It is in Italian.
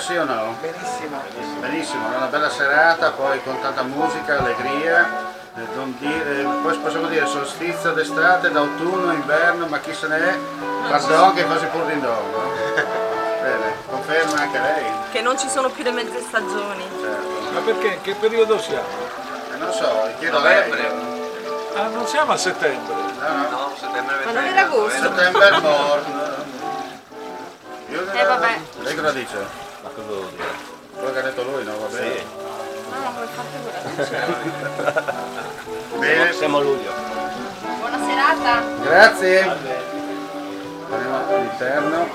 sì o no? Benissimo. Benissimo, una bella serata, poi con tanta musica, allegria. Poi possiamo dire solstizio d'estate, d'autunno, inverno, ma chi se ne è? Pardon che quasi pur d'indonno. Bene, conferma anche lei? Che non ci sono più le mezze stagioni. Certo. Ma perché? In che periodo siamo? Non so, chiedo a lei. Ah, non siamo a settembre. No, settembre. Ma non era agosto? Settembre morto. Vabbè. Lei cosa dice? Ma cosa devo dire? Quello che ha detto lui, no? Va bene. Sì. No, come fate voi? Bene. Siamo a luglio. Buona serata. Grazie. Andiamo all'interno.